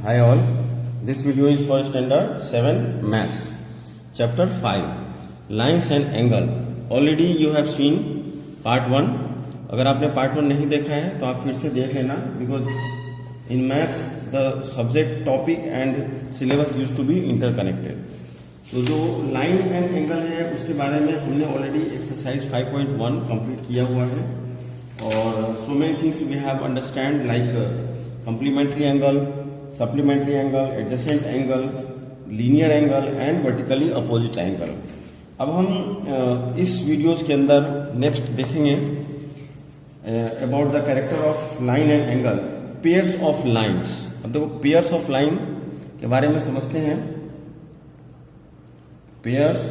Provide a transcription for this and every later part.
Hi all. This video is for standard 7 maths. Chapter 5 Lines and Angle. Already you have seen part 1. अगर आपने part 1 नहीं देखा है तो आप फिर से देख लेना because in maths the subject topic and syllabus used to be interconnected. तो जो लाइन एंड एंगल है उसके बारे में हमने ऑलरेडी एक्सरसाइज 5.1 कंप्लीट किया हुआ है और so many things we have understand like complementary angle, supplementary angle, adjacent angle, linear angle and vertically opposite angle. अब हम इस वीडियोस के अंदर नेक्स्ट देखेंगे about the character of line and angle, pairs of lines. अब देखो pairs of line के बारे में समझते हैं. Pairs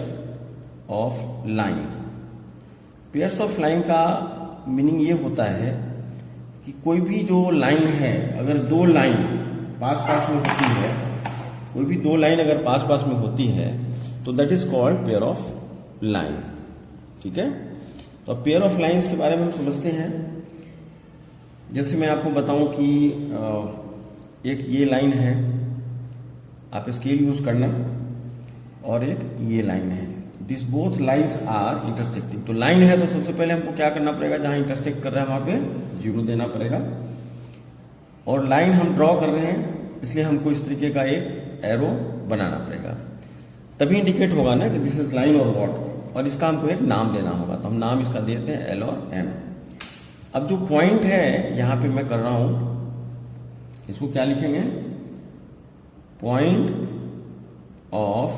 of line, pairs of line का मीनिंग ये होता है कि कोई भी जो लाइन है, अगर दो लाइन पास पास में होती है, कोई भी दो लाइन अगर पास पास में होती है तो that is called pair of line. ठीक है, तो पेयर ऑफ लाइंस के बारे में हम समझते हैं. जैसे मैं आपको बताऊं कि एक ये लाइन है, आप स्केल यूज करना, और एक ये लाइन है. This both lines are intersecting. तो लाइन है तो सबसे पहले हमको क्या करना पड़ेगा, जहां इंटरसेक्ट कर रहा है वहां पे 0 देना पड़ेगा. और लाइन हम ड्रॉ कर रहे हैं इसलिए हमको इस तरीके का एक एरो बनाना पड़ेगा, तभी इंडिकेट होगा ना कि दिस इज लाइन और व्हाट. और इसका हमको एक नाम देना होगा, तो हम नाम इसका देते हैं एल और एम. अब जो पॉइंट है यहां पे मैं कर रहा हूं, इसको क्या लिखेंगे, पॉइंट ऑफ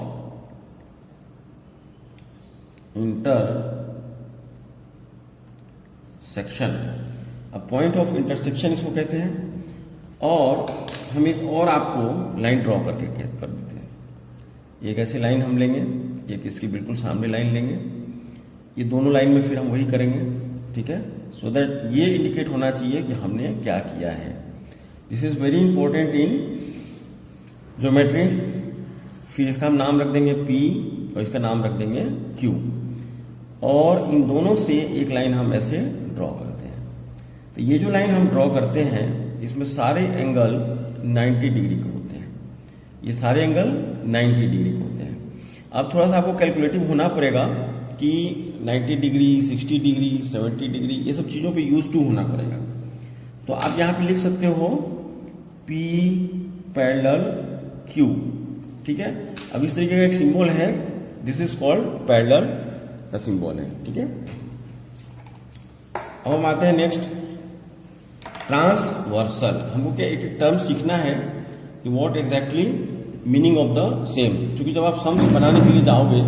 इंटरसेक्शन. अब पॉइंट ऑफ इंटरसेक्शन इसको कहते हैं. और हम एक और आपको लाइन ड्रॉ करके कर देते हैं. एक ऐसी लाइन हम लेंगे, एक इसकी बिल्कुल सामने लाइन लेंगे. ये दोनों लाइन में फिर हम वही करेंगे. ठीक है, सो दैट ये इंडिकेट होना चाहिए कि हमने क्या किया है. This is very important in geometry. फिर इसका हम नाम रख देंगे P और इसका नाम रख देंगे Q. और इन दोनों से एक लाइन हम ऐसे ड्रॉ करते हैं. तो ये जो लाइन हम ड्रॉ करते हैं इसमें सारे एंगल 90 डिग्री के होते हैं. ये सारे एंगल 90 डिग्री के होते हैं. अब थोड़ा सा आपको कैलकुलेटिव होना पड़ेगा कि 90 डिग्री, 60 डिग्री, 70 डिग्री, ये सब चीजों पे यूज टू होना पड़ेगा. तो आप यहां पे लिख सकते हो P पैरेलल Q. ठीक है, अब इस तरीके का एक सिंबल है, दिस इज कॉल्ड पैरेलल का सिंबल है. ठीक है, अब हम आते हैं नेक्स्ट, ट्रांसवर्सल. हमको क्या एक टर्म सीखना है कि what exactly meaning of the same. क्योंकि जब आप सम्स बनाने के लिए जाओगे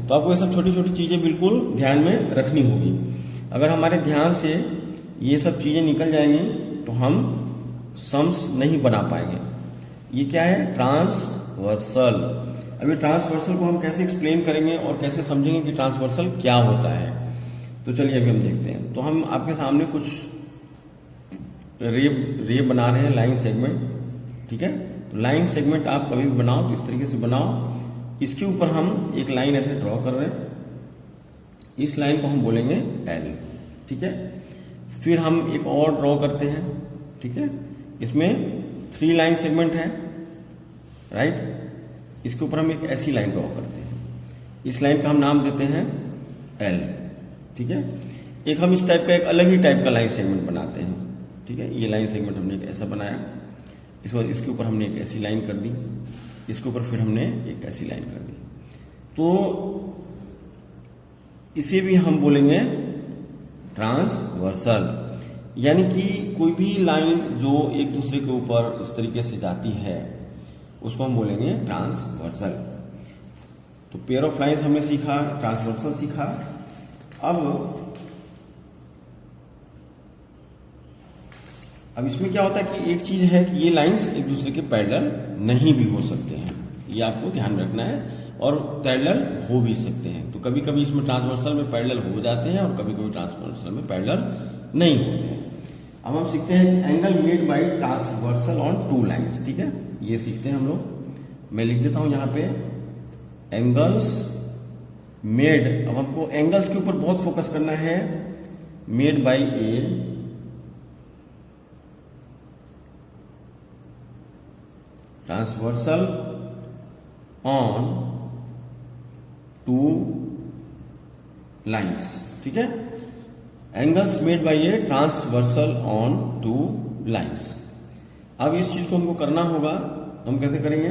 तो आपको ये सब छोटी छोटी चीजें बिल्कुल ध्यान में रखनी होगी. अगर हमारे ध्यान से ये सब चीजें निकल जाएंगी तो हम सम्स नहीं बना पाएंगे. ये क्या है, ट्रांसवर्सल. अभी ट्रांसवर्सल को हम कैसे एक्सप्लेन करेंगे और कैसे समझेंगे कि ट्रांसवर्सल क्या होता है, तो चलिए अभी हम देखते हैं. तो हम आपके सामने कुछ रे बना रहे हैं, लाइन सेगमेंट. ठीक है, तो लाइन सेगमेंट आप कभी भी बनाओ तो इस तरीके से बनाओ. इसके ऊपर हम एक लाइन ऐसे ड्रॉ कर रहे हैं, इस लाइन को हम बोलेंगे L. ठीक है, फिर हम एक और ड्रॉ करते हैं. ठीक है, इसमें 3 लाइन सेगमेंट है, राइट. इसके ऊपर हम एक ऐसी लाइन ड्रॉ करते हैं, इस लाइन का हम नाम देते हैं L. ठीक है, एक हम इस टाइप का एक अलग ही टाइप का लाइन सेगमेंट बनाते हैं. ठीक है, ये लाइन सेगमेंट हमने एक ऐसा बनाया, इसके बाद इसके ऊपर हमने एक ऐसी लाइन कर दी, इसके ऊपर फिर हमने एक ऐसी लाइन कर दी. तो इसे भी हम बोलेंगे ट्रांसवर्सल. यानी कि कोई भी लाइन जो एक दूसरे के ऊपर इस तरीके से जाती है उसको हम बोलेंगे ट्रांसवर्सल. तो पेयर ऑफ लाइंस हमने सीखा, ट्रांसवर्सल सीखा. अब इसमें क्या होता है कि एक चीज है कि ये लाइंस एक दूसरे के पैरेलल नहीं भी हो सकते हैं, ये आपको ध्यान रखना है. और पैरेलल हो भी सकते हैं. तो कभी कभी इसमें ट्रांसवर्सल में पैरेलल हो जाते हैं और कभी कभी ट्रांसवर्सल में पैरेलल नहीं होते हैं. अब हम सीखते हैं angle made by transversal on 2 lines. ठीक है, ये सीखते हैं हम लोग. मैं लिख देता हूं यहां पे एंगल्स मेड. अब हमको एंगल्स के ऊपर बहुत फोकस करना है. Made by a transversal on two lines, ठीक है, angles made by a transversal on two lines. अब इस चीज को हमको करना होगा, हम कैसे करेंगे?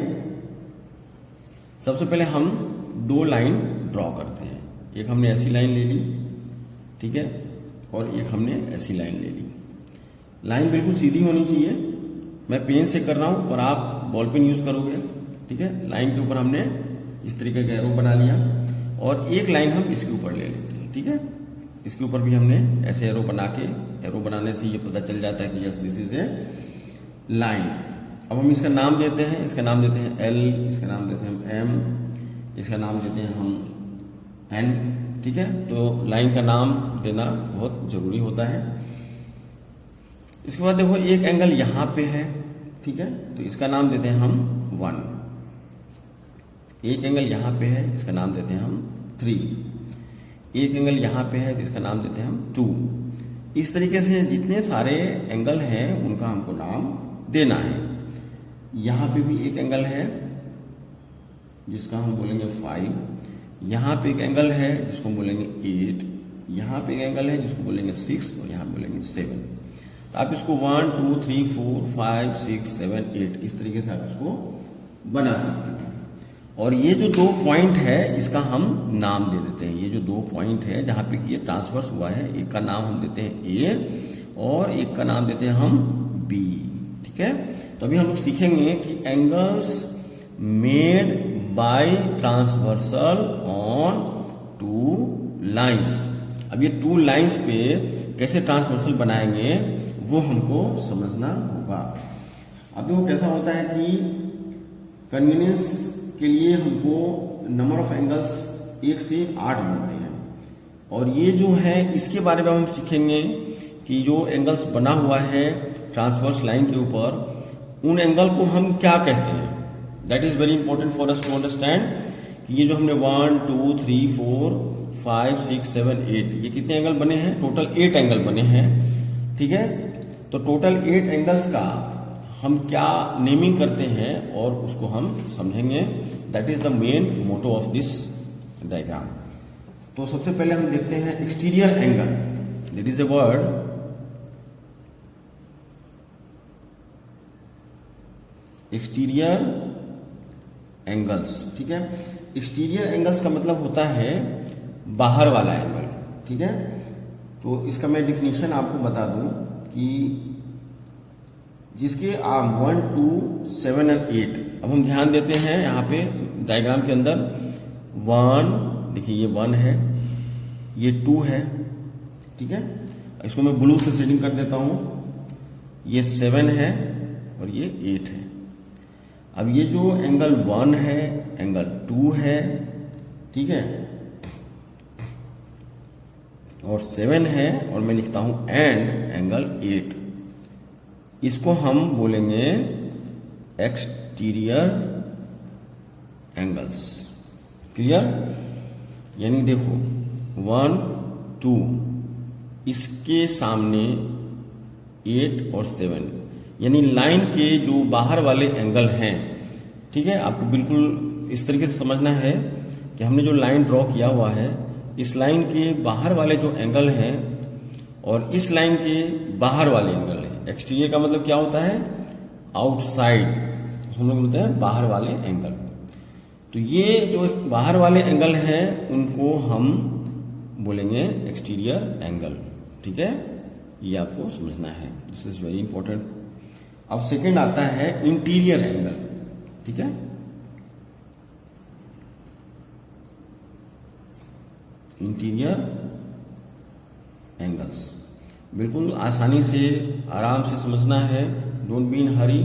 सबसे पहले हम दो लाइन ड्रॉ करते हैं। एक हमने ऐसी लाइन ले ली, ठीक है, और एक हमने ऐसी लाइन ले ली। लाइन बिल्कुल सीधी होनी चाहिए। मैं पेन से कर रहा हूं पर आप बॉल पेन यूज करोगे, ठीक है। लाइन के ऊपर हमने इस तरीके का एरो बना लिया और एक लाइन हम इसके ऊपर ले लेते हैं, ठीक है। इसके ऊपर भी हमने ऐसे एरो बना के, एरो बनाने से ये पता चल जाता है कि yes this is a line. अब हम इसका नाम देते हैं, इसका नाम देते हैं एल, इसका नाम देते हैं हम एम, इसका नाम देते हैं हम एन, ठीक है। तो लाइन का नाम देना बहुत जरूरी होता है। इसके बाद देखो एक एंगल यहां पे है, ठीक है, तो इसका नाम देते हैं हम 1। एक एंगल यहां पे है, इसका नाम देते हैं हम 3। एक एंगल यहां पे है तो इसका नाम देते हैं हम 2। इस तरीके से जितने सारे एंगल हैं उनका हमको नाम देना है। यहां पे भी एक एंगल है जिसका हम बोलेंगे 5। यहां पे एक एंगल है जिसको हम बोलेंगे 8। यहां पे एक एंगल है जिसको बोलेंगे 6 और यहां बोलेंगे 7। तो आप इसको 1 2 3 4 5 6 7 8 इस तरीके से आप इसको बना सकते हैं। और ये जो 2 पॉइंट है इसका हम नाम दे देते हैं। ये जो 2 पॉइंट है जहां पे ये ट्रांसवर्स हुआ है, एक का नाम हम देते हैं ए और एक का नाम देते हैं हम बी, ठीक है। तो अभी हम लोग सीखेंगे कि angles made by transversal on 2 lines. अब ये 2 लाइंस पे कैसे ट्रांसवर्सल बनाएंगे वो हमको समझना होगा। अब देखो कैसा होता है कि कन्वीनियंस के लिए हमको नंबर ऑफ एंगल्स 1 से 8 बनते हैं। और ये जो है इसके बारे में हम सीखेंगे कि जो एंगल्स बना हुआ है ट्रांसवर्स लाइन के ऊपर, उन एंगल को हम क्या कहते हैं। That is very important for us to understand कि ये जो हमने 1 2 3 4 5 6 7 8 ये कितने एंगल बने हैं? टोटल 8 एंगल बने हैं, ठीक है। तो टोटल 8 एंगल्स का हम क्या नेमिंग करते हैं और उसको हम समझेंगे। That is the main motto of this diagram. तो सबसे पहले हम देखते हैं exterior angle. There is a word, exterior angles, ठीक है। एक्सटीरियर एंगल्स का मतलब होता है बाहर वाला एंगल, ठीक है। तो इसका मैं डिफिनीशन आपको बता दूं कि जिसके 1 2 7 और 8। अब हम ध्यान देते हैं यहाँ पे डायग्राम के अंदर 1, देखिए ये 1 है, ये 2 है, ठीक है। इसको मैं ब्लू से शेडिंग कर देता हूं। ये 7 है और ये 8 है। अब ये जो एंगल 1 है, एंगल 2 है, ठीक है, और 7 है, और मैं लिखता हूं एंड एंगल 8। इसको हम बोलेंगे एक्सटीरियर एंगल्स। क्लियर? यानी देखो 1 2 इसके सामने 8 और 7 यानी लाइन के जो बाहर वाले एंगल हैं, ठीक है। आपको बिल्कुल इस तरीके से समझना है कि हमने जो लाइन ड्रॉ किया हुआ है, इस लाइन के बाहर वाले जो एंगल हैं और इस लाइन के बाहर वाले एंगल हैं। एक्सटीरियर का मतलब क्या होता है? आउटसाइड, हम लोग बोलते हैं बाहर वाले एंगल। तो ये जो बाहर वाले एंगल हैं उनको हम बोलेंगे एक्सटीरियर एंगल, ठीक है। ये आपको समझना है, दिस इज वेरी इंपॉर्टेंट। अब सेकंड आता है इंटीरियर एंगल, ठीक है। इंटीरियर एंगल्स बिल्कुल आसानी से आराम से समझना है, डोंट बी इन हरी।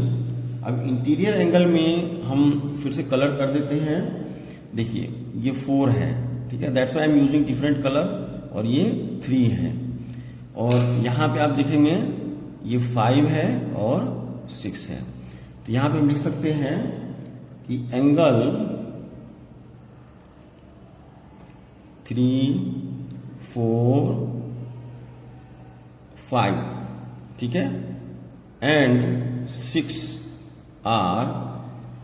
अब इंटीरियर एंगल में हम फिर से कलर कर देते हैं। देखिए ये 4 है, ठीक है, that's why I am using different colour. और ये 3 है, और यहां पे आप देखेंगे ये 5 है और 6 है। तो यहां पे हम लिख सकते हैं कि एंगल 3 4 5, ठीक है, एंड 6 आर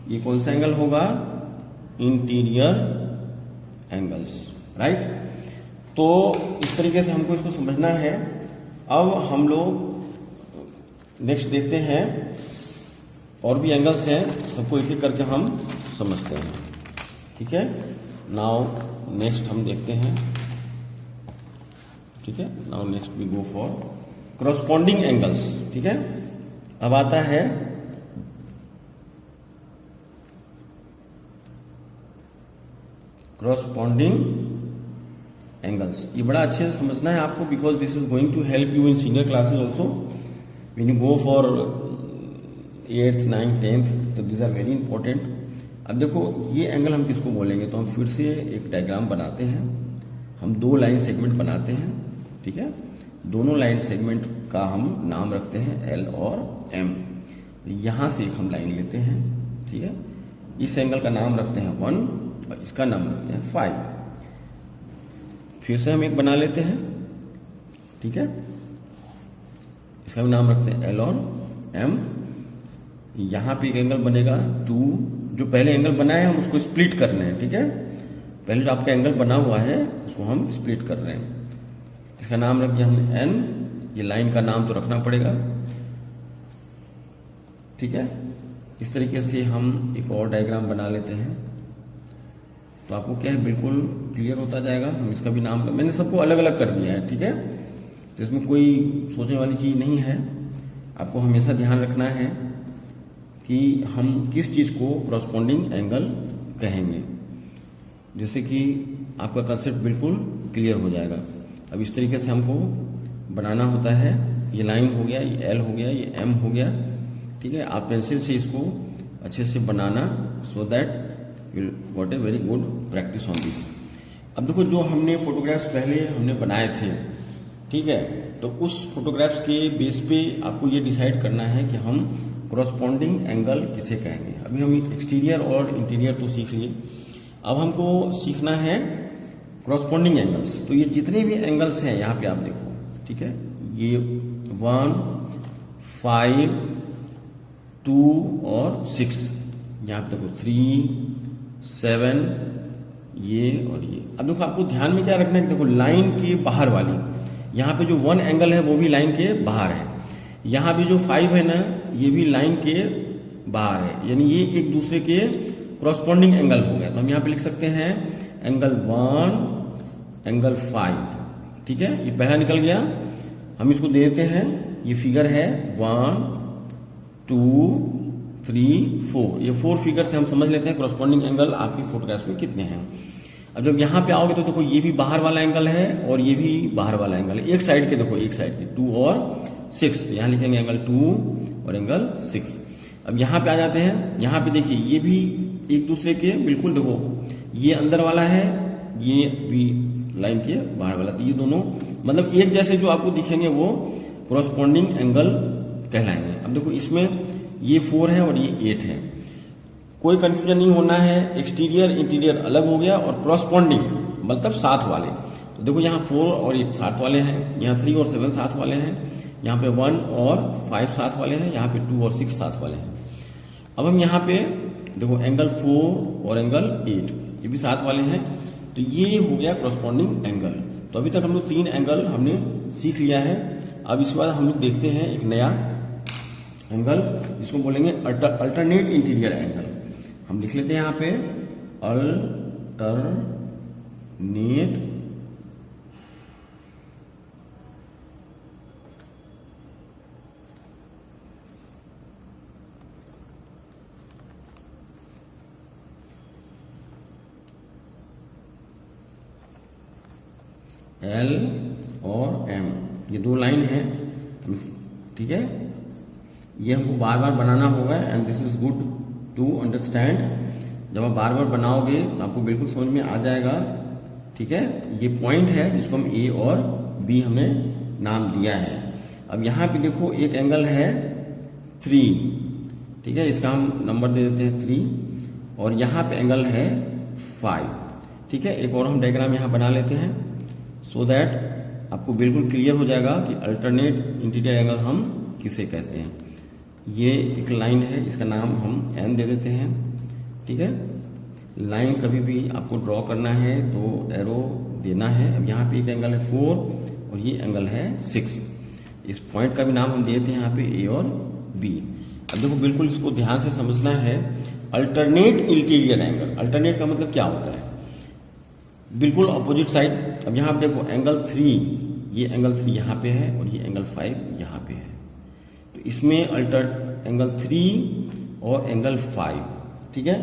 ये कौन सा एंगल होगा? Interior angles, right. तो इस तरीके से हमको इसको समझना है। अब हम लोग नेक्स्ट देखते हैं, और भी एंगल्स हैं, सबको एक एक करके हम समझते हैं, ठीक है। नाउ नेक्स्ट हम देखते हैं, ठीक है। Now next we go for corresponding angles, ठीक है। अब आता है करस्पॉन्डिंग एंगल्स। ये बड़ा अच्छे से समझना है आपको, because this is going to help you in senior classes also when you go for 8th, 9th, 10th, तो दीज आर वेरी इंपॉर्टेंट। अब देखो ये एंगल हम किसको बोलेंगे, तो हम फिर से एक डायग्राम बनाते हैं। हम दो लाइन सेगमेंट बनाते हैं, ठीक है। दोनों लाइन सेगमेंट का हम नाम रखते हैं L और M। यहां से एक हम लाइन लेते हैं, ठीक है। इस एंगल का नाम रखते हैं 1 और इसका नाम रखते हैं 5। फिर से हम एक बना लेते हैं, ठीक है। इसका भी नाम रखते हैं L और M। यहां पे एक एंगल बनेगा 2। जो पहले एंगल बनाए हम उसको स्प्लिट कर रहे हैं, ठीक है। पहले जो आपका एंगल बना हुआ है उसको हम स्प्लिट कर रहे हैं। इसका नाम रख दिया हमने N। ये लाइन का नाम तो रखना पड़ेगा, ठीक है। इस तरीके से हम एक और डायग्राम बना लेते हैं, तो आपको क्या है बिल्कुल क्लियर होता जाएगा। हम इसका भी नाम, मैंने सबको अलग अलग कर दिया है, ठीक है। तो इसमें कोई सोचने वाली चीज नहीं है। आपको हमेशा ध्यान रखना है कि हम किस चीज को करस्पॉन्डिंग एंगल कहेंगे, जिससे कि आपका कंसेप्ट बिल्कुल क्लियर हो जाएगा। अब इस तरीके से हमको बनाना होता है। ये लाइन हो गया, ये L हो गया, ये M हो गया, ठीक है। आप पेंसिल से इसको अच्छे से बनाना, so that you got a very good practice on this. अब देखो जो हमने फोटोग्राफ्स पहले हमने बनाए थे, ठीक है, तो उस फोटोग्राफ्स के बेस पे आपको ये डिसाइड करना है कि हम करस्पॉन्डिंग एंगल किसे कहेंगे। अभी हम एक्सटीरियर और इंटीरियर तो सीख लिए, अब हमको सीखना है करस्पॉन्डिंग एंगल्स। तो ये जितने भी एंगल्स हैं यहाँ पे आप देखो, ठीक है। ये 1, 5, 2 और 6, यहाँ पे देखो 3, 7, ये और ये। अब देखो आपको ध्यान में क्या रखना है कि देखो लाइन के बाहर वाली, यहाँ पे जो 1 एंगल है वो भी लाइन के बाहर है। यहाँ भी जो 5 है ना, ये भी लाइन के बाहर है, यानी ये एक दूसरे के करस्पॉन्डिंग एंगल हो गया। तो हम यहाँ पे लिख सकते हैं एंगल 1, एंगल 5, ठीक है। ये पहला निकल गया, हम इसको दे देते हैं, ये फिगर है 1, 2, 3, 4। ये 4 फिगर से हम समझ लेते हैं करस्पॉन्डिंग एंगल आपकी फोटोग्राफ में कितने हैं। अब जब यहाँ पे आओगे तो देखो ये भी बाहर वाला एंगल है और ये भी बाहर वाला एंगल है। एक साइड के देखो, एक साइड के 2 और 6, तो यहाँ लिखेंगे एंगल 2 और एंगल 6। अब यहाँ पे आ जाते हैं, यहाँ पे देखिए ये भी एक दूसरे के बिल्कुल देखो, ये अंदर वाला है, ये भी लाइन के बाहर वाला, तो ये दोनों मतलब एक जैसे जो आपको दिखेंगे वो करस्पॉन्डिंग एंगल कहलाएंगे। अब देखो इसमें ये 4 है और ये 8 है, कोई कंफ्यूजन नहीं होना है। एक्सटीरियर इंटीरियर अलग हो गया और करस्पॉन्डिंग मतलब साथ वाले। तो देखो यहाँ 4 और 8 साथ वाले हैं, यहाँ 3 और 7 साथ वाले हैं, यहाँ पे 1 और 5 साथ वाले हैं, यहाँ पे 2 और 6 साथ वाले हैं। अब हम यहाँ पे देखो एंगल 4 और एंगल 8 ये भी साथ वाले हैं, तो ये हो गया करस्पॉन्डिंग एंगल। तो अभी तक हम लोग 3 एंगल हमने सीख लिया है। अब इसके बाद हम लोग देखते हैं एक नया एंगल, जिसको बोलेंगे अल्टरनेट इंटीरियर एंगल। हम लिख लेते हैं यहाँ पे अल्टरनेट L और M, ये 2 लाइन है, ठीक है। ये हमको बार बार बनाना होगा, and this is good to understand. जब आप बार बार बनाओगे तो आपको बिल्कुल समझ में आ जाएगा, ठीक है। ये पॉइंट है जिसको हम A और B हमने नाम दिया है। अब यहाँ पे देखो एक एंगल है 3, ठीक है, इसका हम नंबर दे देते हैं 3, और यहाँ पे एंगल है 5, ठीक है। एक और हम डायग्राम यहाँ बना लेते हैं, सो दैट आपको बिल्कुल क्लियर हो जाएगा कि अल्टरनेट इंटीरियर एंगल हम किसे कहते हैं। ये एक लाइन है, इसका नाम हम N दे देते हैं, ठीक है। लाइन कभी भी आपको ड्रॉ करना है तो एरो देना है। अब यहाँ पे एक एंगल है 4 और ये एंगल है 6। इस पॉइंट का भी नाम हम दिए थे यहाँ पे ए और बी। अब देखो बिल्कुल इसको ध्यान से समझना है। अल्टरनेट इंटीरियर एंगल, अल्टरनेट का मतलब क्या होता है? बिल्कुल ऑपोजिट साइड। अब यहाँ आप देखो एंगल 3, ये एंगल 3 यहाँ पे है और ये एंगल 5 यहाँ पे है। तो इसमें एंगल 3 और एंगल 5, ठीक है।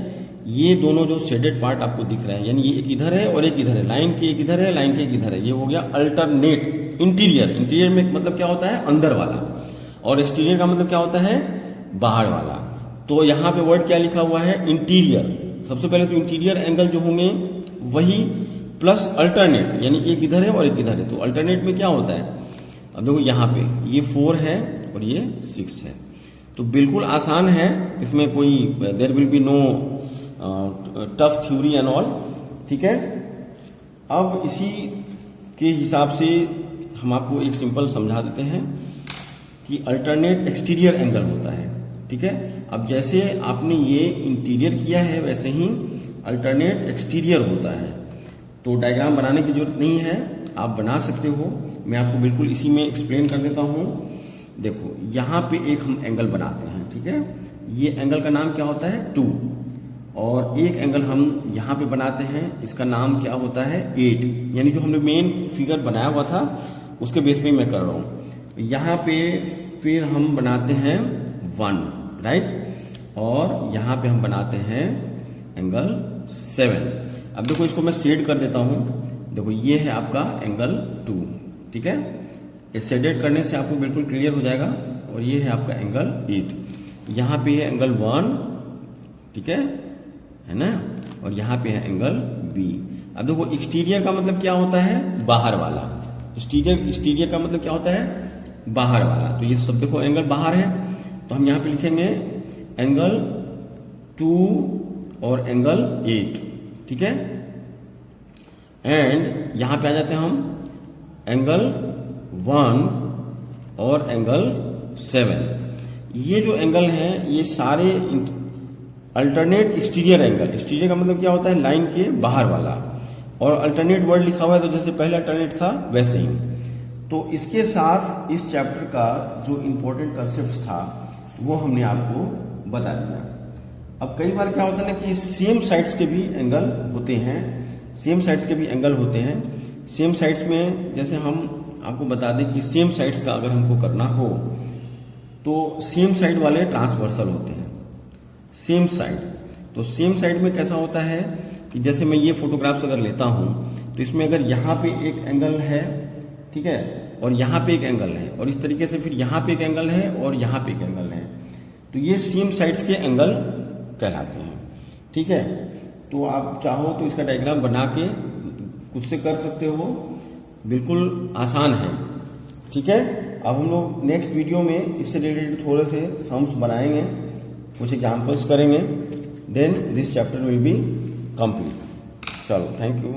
ये दोनों जो शेडेड पार्ट आपको दिख रहे हैं, यानी ये एक इधर है और एक इधर है, लाइन के एक इधर है, लाइन के एक इधर है, ये हो गया अल्टरनेट इंटीरियर। इंटीरियर में मतलब क्या होता है? अंदर वाला। और एक्सटीरियर का मतलब क्या होता है? बाहर वाला। तो यहाँ पे वर्ड क्या लिखा हुआ है? इंटीरियर। सबसे पहले तो इंटीरियर एंगल जो होंगे वही प्लस अल्टरनेट, यानी एक इधर है और एक इधर है। तो अल्टरनेट में क्या होता है? अब देखो यहाँ पे ये 4 है और ये 6 है, तो बिल्कुल आसान है। इसमें कोई there will be no tough theory and all, ठीक है। अब इसी के हिसाब से हम आपको एक सिंपल समझा देते हैं कि अल्टरनेट एक्सटीरियर एंगल होता है, ठीक है। अब जैसे आपने ये इंटीरियर किया है वैसे ही अल्टरनेट एक्सटीरियर होता है। तो डायग्राम बनाने की जरूरत नहीं है, आप बना सकते हो। मैं आपको बिल्कुल इसी में एक्सप्लेन कर देता हूं। देखो यहाँ पे एक हम एंगल बनाते हैं, ठीक है। ये एंगल का नाम क्या होता है? 2। और एक एंगल हम यहाँ पे बनाते हैं, इसका नाम क्या होता है? 8। यानी जो हमने मेन फिगर बनाया हुआ था उसके बेस पे मैं कर रहा हूँ। यहाँ पे फिर हम बनाते हैं 1, राइट। और यहाँ पे हम बनाते हैं एंगल 7। अब देखो इसको मैं शेड कर देता हूं। देखो ये है आपका एंगल 2, ठीक है। ये शेडेड करने से आपको बिल्कुल क्लियर हो जाएगा। और ये है आपका एंगल 8। यहाँ पे है एंगल 1, ठीक है ना। और यहाँ पे है एंगल बी। अब देखो एक्सटीरियर का मतलब क्या होता है? बाहर वाला। एक्सटीरियर का मतलब क्या होता है? बाहर वाला। तो ये सब देखो एंगल बाहर है, तो हम यहाँ पे लिखेंगे एंगल 2 और एंगल 8, ठीक है। एंड यहां पे आ जाते हैं हम एंगल 1 और एंगल 7। ये जो एंगल हैं ये सारे अल्टरनेट एक्सटीरियर एंगल। एक्सटीरियर का मतलब क्या होता है? लाइन के बाहर वाला। और अल्टरनेट वर्ड लिखा हुआ है, तो जैसे पहले अल्टरनेट था वैसे ही। तो इसके साथ इस चैप्टर का जो इंपॉर्टेंट कंसेप्ट था वो हमने आपको बता दिया। अब कई बार क्या होता है ना कि सेम साइड्स के भी एंगल होते हैं, सेम साइड्स के भी एंगल होते हैं। सेम साइड्स में जैसे हम आपको बता दें कि सेम साइड्स का अगर हमको करना हो तो सेम साइड वाले ट्रांसवर्सल होते हैं। सेम साइड, तो सेम साइड में कैसा होता है कि जैसे मैं ये फोटोग्राफ्स अगर लेता हूं तो इसमें अगर यहाँ पे एक एंगल है, ठीक है, और यहाँ पे एक एंगल है, और इस तरीके से फिर यहाँ पे एक एंगल है और यहाँ पे एक एंगल है, तो ये सेम साइड्स के एंगल कहलाते हैं, ठीक है। तो आप चाहो तो इसका डायग्राम बना के खुद से कर सकते हो, बिल्कुल आसान है, ठीक है। अब हम लोग नेक्स्ट वीडियो में इससे रिलेटेड थोड़े से सम्स बनाएंगे, कुछ एग्जाम्पल्स करेंगे, then this chapter will be complete. चलो, थैंक यू।